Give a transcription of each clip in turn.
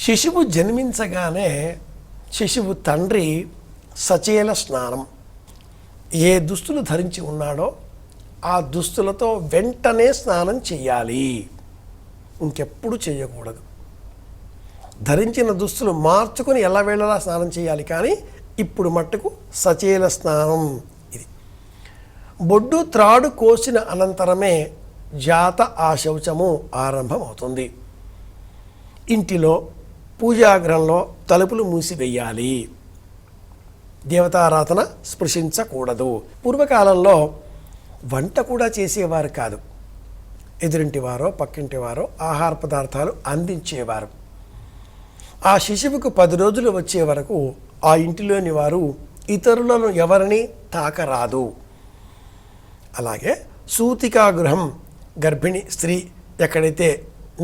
శిశువు జన్మించగానే శిశువు తండ్రి సచేల స్నానం, ఏ దుస్తులు ధరించి ఉన్నాడో ఆ దుస్తులతో వెంటనే స్నానం చేయాలి, ఇంకెప్పుడు చేయకూడదు. ధరించిన దుస్తులు మార్చుకొని ఎల్లవేళలా స్నానం చేయాలి, కానీ ఇప్పుడు మట్టుకు సచేల స్నానం. ఇది బొడ్డు త్రాడు కోసిన అనంతరమే జాత ఆ శౌచము ఆరంభమవుతుంది. ఇంటిలో పూజాగృహంలో తలుపులు మూసివేయాలి, దేవతారాధన స్పృశించకూడదు. పూర్వకాలంలో వంట కూడా చేసేవారు కాదు, ఎదురింటి వారో పక్కింటి వారో ఆహార పదార్థాలు అందించేవారు. ఆ శిశువుకు 10 రోజులు వచ్చే వరకు ఆ ఇంటిలోని వారు ఇతరులను ఎవరిని తాకరాదు. అలాగే సూతికా గృహం, గర్భిణి స్త్రీ ఎక్కడైతే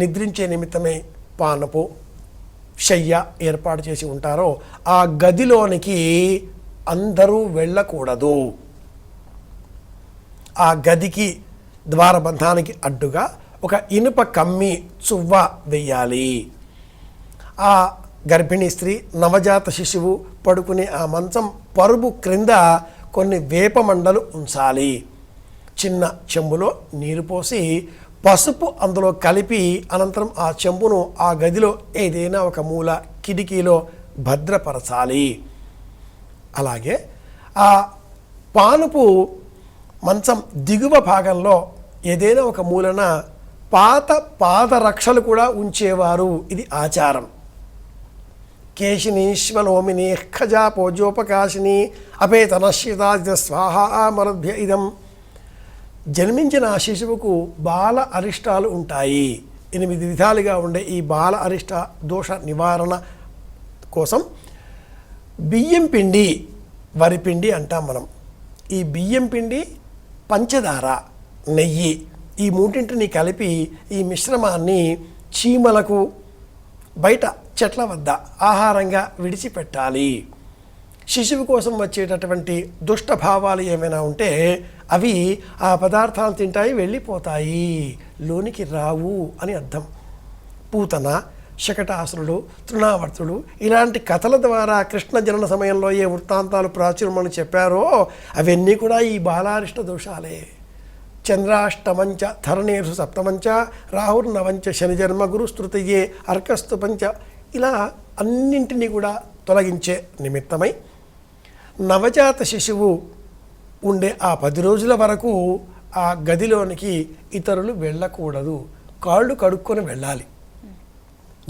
నిద్రించే నిమిత్తమే పానపు శయ్య ఏర్పాటు చేసి ఉంటారో ఆ గదిలోనికి అందరూ వెళ్ళకూడదు. ఆ గదికి ద్వారబంధానికి అడ్డుగా ఒక ఇనుప కమ్మి చువ్వ వెయ్యాలి. ఆ గర్భిణీ స్త్రీ నవజాత శిశువు పడుకునే ఆ మంచం పరుపు క్రింద కొన్ని వేపమండలు ఉంచాలి. చిన్న చెంబులో నీరు పోసి పసుపు అందులో కలిపి అనంతరం ఆ చెంబును ఆ గదిలో ఏదైనా ఒక మూల కిటికీలో భద్రపరచాలి. అలాగే ఆ పానుపు మంచం దిగువ భాగంలో ఏదైనా ఒక మూలన పాత పాదరక్షలు కూడా ఉంచేవారు, ఇది ఆచారం. కేశినీశ్వలోమిని ఖజా పోజోపకాశిని అపేతనశ్చిత స్వాహామరభ్య ఇదం. జన్మించిన ఆ శిశువుకు బాల అరిష్టాలు ఉంటాయి. 8 విధాలుగా ఉండే ఈ బాల అరిష్ట దోష నివారణ కోసం బియ్యం పిండి, వరిపిండి అంటాం మనం. ఈ బియ్యం పిండి, పంచదార, నెయ్యి ఈ మూడింటిని కలిపి ఈ మిశ్రమాన్ని చీమలకు బయట చెట్ల వద్ద ఆహారంగా విడిచిపెట్టాలి. శిశువు కోసం వచ్చేటటువంటి దుష్ట భావాలు ఏమైనా ఉంటే అవి ఆ పదార్థాలు తింటాయి, వెళ్ళిపోతాయి, లోనికి రావు అని అర్థం. పూతన, శకటాసురుడు, తృణావర్తుడు ఇలాంటి కథల ద్వారా కృష్ణ జనన సమయంలో ఏ వృత్తాంతాలు ప్రాచుర్యమని చెప్పారో అవన్నీ కూడా ఈ బాలారిష్ట దోషాలే. చంద్రాష్టమంచ ధరణీర్సు సప్తమంచ రాహుర్నవంచ శనిజన్మ గురు స్తృతయే అర్కస్తు పంచ, ఇలా అన్నింటినీ కూడా తొలగించే నిమిత్తమై నవజాత శిశువు ఉండే ఆ 10 రోజుల వరకు ఆ గదిలోనికి ఇతరులు వెళ్ళకూడదు, కాళ్ళు కడుక్కొని వెళ్ళాలి.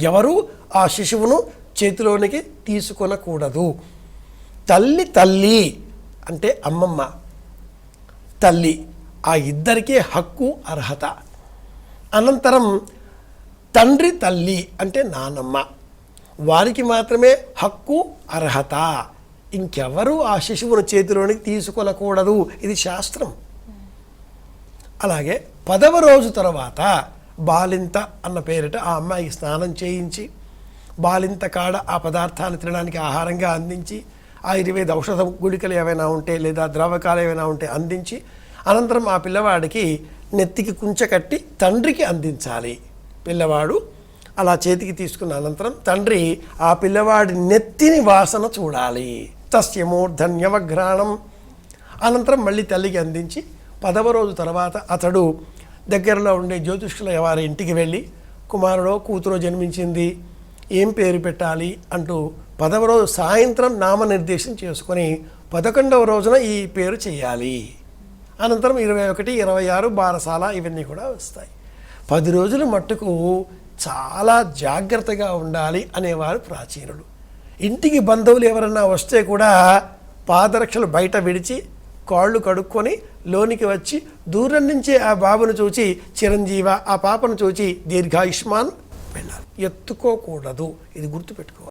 ఎవరు ఆ శిశువును చేతిలోనికి తీసుకొనకూడదు. తల్లి అంటే అమ్మమ్మ, తల్లి ఆ ఇద్దరికీ హక్కు అర్హత. అనంతరం తండ్రి తల్లి అంటే నానమ్మ, వారికి మాత్రమే హక్కు అర్హత. ఇంకెవరూ ఆ శిశువును చేతిలోనికి తీసుకొనకూడదు, ఇది శాస్త్రం. అలాగే 10వ రోజు తర్వాత బాలింత అన్న పేరిట ఆ అమ్మాయికి స్నానం చేయించి బాలింత కాడ ఆ పదార్థాలు తినడానికి ఆహారంగా అందించి ఆ 20 ఔషధ గుళికలు ఏవైనా ఉంటే లేదా ద్రవకాలు ఏవైనా ఉంటే అందించి అనంతరం ఆ పిల్లవాడికి నెత్తికి కుంచె కట్టి తండ్రికి అందించాలి. పిల్లవాడు అలా చేతికి తీసుకున్న అనంతరం తండ్రి ఆ పిల్లవాడి నెత్తిని వాసన చూడాలి. తస్య మూర్ధన్యవఘ్రాణం. అనంతరం మళ్ళీ తల్లికి అందించి 10వ రోజు తర్వాత అతడు దగ్గరలో ఉండే జ్యోతిష్కుల వారి ఇంటికి వెళ్ళి కుమారుడో కూతురో జన్మించింది, ఏం పేరు పెట్టాలి అంటూ 10వ రోజు సాయంత్రం నామనిర్దేశం చేసుకొని 11వ రోజున ఈ పేరు చేయాలి. అనంతరం 21, 26 బారసాల ఇవన్నీ కూడా వస్తాయి. 10 రోజులు మట్టుకు చాలా జాగ్రత్తగా ఉండాలి అనేవారు ప్రాచీనులు. ఇంటికి బంధువులు ఎవరన్నా వస్తే కూడా పాదరక్షలు బయట విడిచి కాళ్ళు కడుక్కొని లోనికి వచ్చి దూరం నుంచే ఆ బాబును చూచి చిరంజీవ, ఆ పాపను చూచి దీర్ఘాయుష్మాన్ వెళ్ళాలి. ఎత్తుకోకూడదు, ఇది గుర్తుపెట్టుకోవాలి.